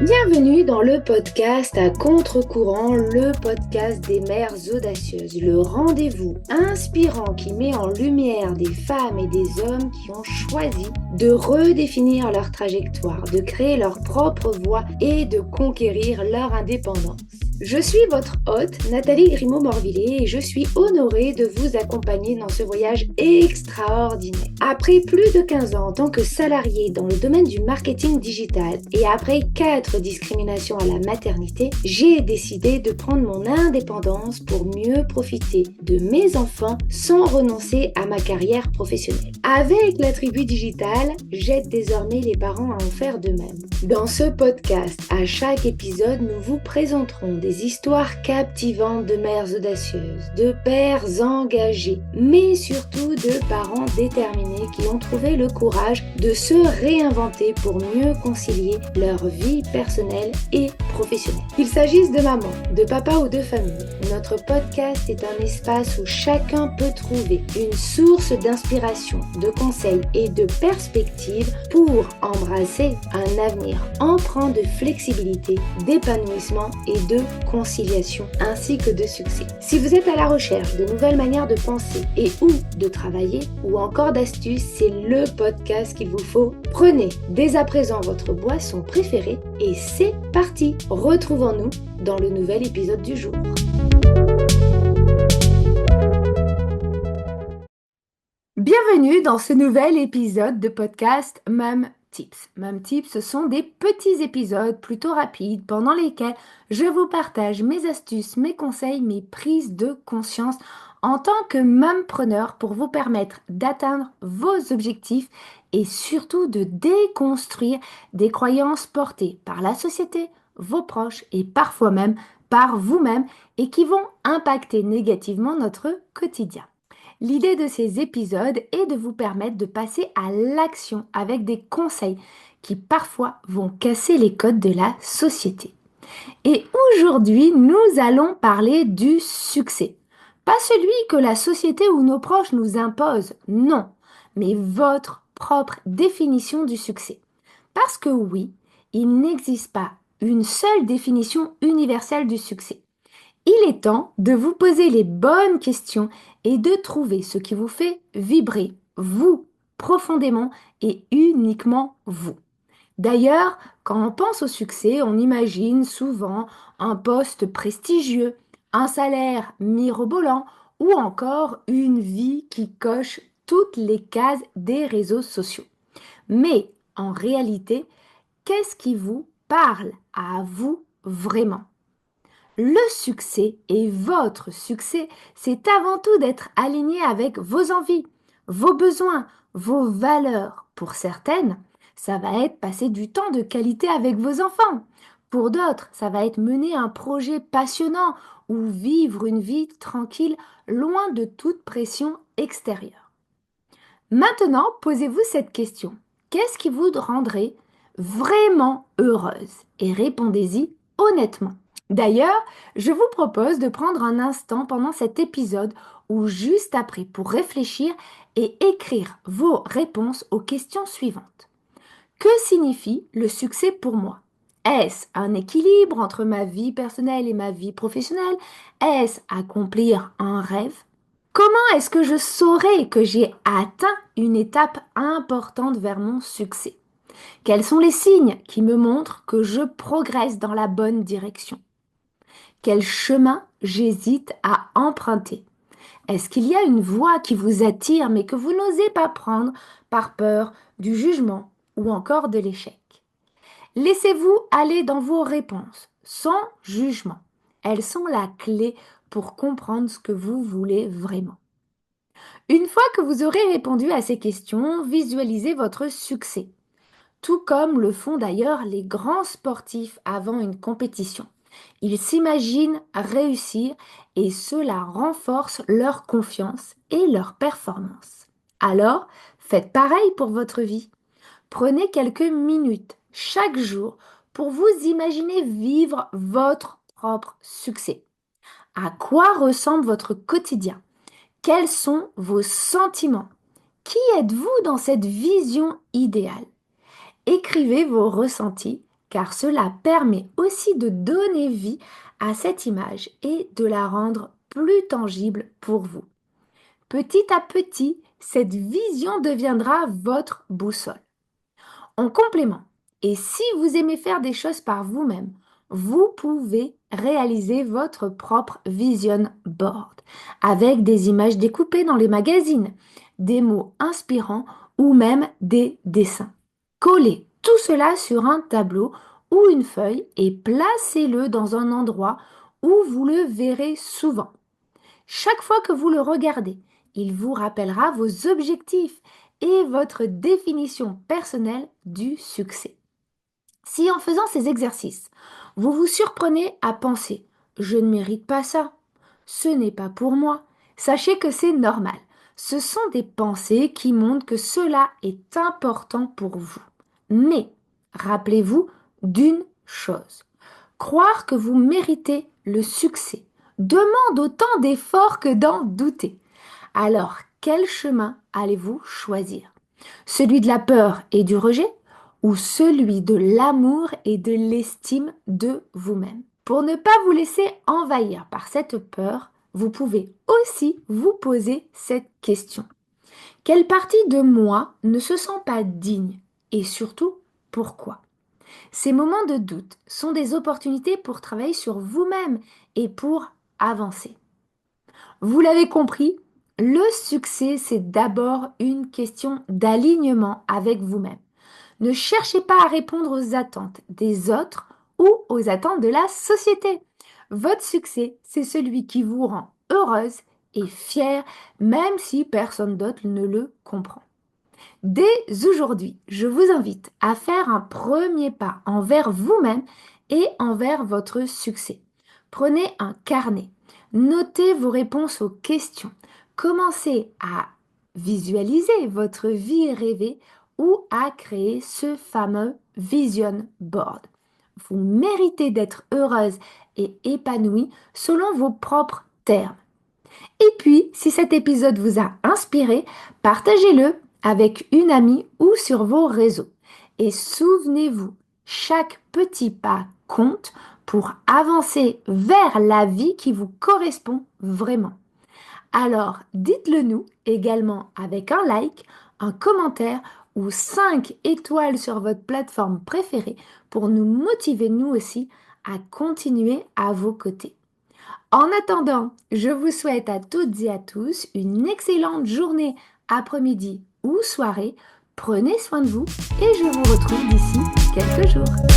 Bienvenue dans le podcast à contre-courant, le podcast des mères audacieuses, le rendez-vous inspirant qui met en lumière des femmes et des hommes qui ont choisi de redéfinir leur trajectoire, de créer leur propre voie et de conquérir leur indépendance. Je suis votre hôte, Nathalie Grimaud-Morvillet, et je suis honorée de vous accompagner dans ce voyage extraordinaire. Après plus de 15 ans en tant que salariée dans le domaine du marketing digital et après 4 discriminations à la maternité, j'ai décidé de prendre mon indépendance pour mieux profiter de mes enfants sans renoncer à ma carrière professionnelle. Avec la tribu digitale, j'aide désormais les parents à en faire de même. Dans ce podcast, à chaque épisode, nous vous présenterons des histoires captivantes de mères audacieuses, de pères engagés, mais surtout de parents déterminés qui ont trouvé le courage de se réinventer pour mieux concilier leur vie personnelle et professionnelle. Qu'il s'agisse de maman, de papa ou de famille, notre podcast est un espace où chacun peut trouver une source d'inspiration, de conseils et de perspectives pour embrasser un avenir empreint de flexibilité, d'épanouissement et de conciliation, ainsi que de succès. Si vous êtes à la recherche de nouvelles manières de penser et ou de travailler, ou encore d'astuces, c'est le podcast qu'il vous faut. Prenez dès à présent votre boisson préférée et c'est parti! Retrouvons-nous dans le nouvel épisode du jour. Bienvenue dans ce nouvel épisode de podcast Mom Tips. Mom Tips, ce sont des petits épisodes plutôt rapides pendant lesquels je vous partage mes astuces, mes conseils, mes prises de conscience en tant que mompreneur pour vous permettre d'atteindre vos objectifs et surtout de déconstruire des croyances portées par la société, vos proches et parfois même par vous-même et qui vont impacter négativement notre quotidien. L'idée de ces épisodes est de vous permettre de passer à l'action avec des conseils qui parfois vont casser les codes de la société. Et aujourd'hui, nous allons parler du succès. Pas celui que la société ou nos proches nous imposent, non, mais votre propre définition du succès. Parce que oui, il n'existe pas une seule définition universelle du succès. Il est temps de vous poser les bonnes questions et de trouver ce qui vous fait vibrer, vous, profondément et uniquement vous. D'ailleurs, quand on pense au succès, on imagine souvent un poste prestigieux, un salaire mirobolant ou encore une vie qui coche toutes les cases des réseaux sociaux. Mais en réalité, qu'est-ce qui vous parle à vous vraiment ? Le succès et votre succès, c'est avant tout d'être aligné avec vos envies, vos besoins, vos valeurs. Pour certaines, ça va être passer du temps de qualité avec vos enfants. Pour d'autres, ça va être mener un projet passionnant ou vivre une vie tranquille, loin de toute pression extérieure. Maintenant, posez-vous cette question. Qu'est-ce qui vous rendrait vraiment heureuse? Et répondez-y honnêtement. D'ailleurs, je vous propose de prendre un instant pendant cet épisode ou juste après pour réfléchir et écrire vos réponses aux questions suivantes. Que signifie le succès pour moi? Est-ce un équilibre entre ma vie personnelle et ma vie professionnelle? Est-ce accomplir un rêve? Comment est-ce que je saurai que j'ai atteint une étape importante vers mon succès? Quels sont les signes qui me montrent que je progresse dans la bonne direction? Quel chemin j'hésite à emprunter? Est-ce qu'il y a une voie qui vous attire mais que vous n'osez pas prendre par peur du jugement ou encore de l'échec? Laissez-vous aller dans vos réponses sans jugement. Elles sont la clé pour comprendre ce que vous voulez vraiment. Une fois que vous aurez répondu à ces questions, visualisez votre succès, tout comme le font d'ailleurs les grands sportifs avant une compétition. Ils s'imaginent réussir et cela renforce leur confiance et leur performance. Alors, faites pareil pour votre vie. Prenez quelques minutes chaque jour pour vous imaginer vivre votre propre succès. À quoi ressemble votre quotidien? Quels sont vos sentiments? Qui êtes-vous dans cette vision idéale? Écrivez vos ressentis car cela permet aussi de donner vie à cette image et de la rendre plus tangible pour vous. Petit à petit, cette vision deviendra votre boussole. En complément, et si vous aimez faire des choses par vous-même, vous pouvez réaliser votre propre vision board avec des images découpées dans les magazines, des mots inspirants ou même des dessins. Collez tout cela sur un tableau ou une feuille et placez-le dans un endroit où vous le verrez souvent. Chaque fois que vous le regardez, il vous rappellera vos objectifs et votre définition personnelle du succès. Si en faisant ces exercices, vous vous surprenez à penser ⁇ Je ne mérite pas ça, ce n'est pas pour moi ⁇ sachez que c'est normal. Ce sont des pensées qui montrent que cela est important pour vous. Mais rappelez-vous d'une chose. Croire que vous méritez le succès demande autant d'efforts que d'en douter. Alors, quel chemin allez-vous choisir? Celui de la peur et du rejet ou celui de l'amour et de l'estime de vous-même? Pour ne pas vous laisser envahir par cette peur, vous pouvez aussi vous poser cette question. Quelle partie de moi ne se sent pas digne? Et surtout, pourquoi? Ces moments de doute sont des opportunités pour travailler sur vous-même et pour avancer. Vous l'avez compris, le succès, c'est d'abord une question d'alignement avec vous-même. Ne cherchez pas à répondre aux attentes des autres ou aux attentes de la société. Votre succès, c'est celui qui vous rend heureuse et fière, même si personne d'autre ne le comprend. Dès aujourd'hui, je vous invite à faire un premier pas envers vous-même et envers votre succès. Prenez un carnet, notez vos réponses aux questions, commencez à visualiser votre vie rêvée ou à créer ce fameux vision board. Vous méritez d'être heureuse et épanouie selon vos propres termes. Et puis, si cet épisode vous a inspiré, partagez-le avec une amie ou sur vos réseaux. Et souvenez-vous, chaque petit pas compte pour avancer vers la vie qui vous correspond vraiment. Alors, dites-le nous également avec un like, un commentaire ou 5 étoiles sur votre plateforme préférée pour nous motiver nous aussi à continuer à vos côtés. En attendant, je vous souhaite à toutes et à tous une excellente journée, après-midi ou soirée. Prenez soin de vous et je vous retrouve d'ici quelques jours.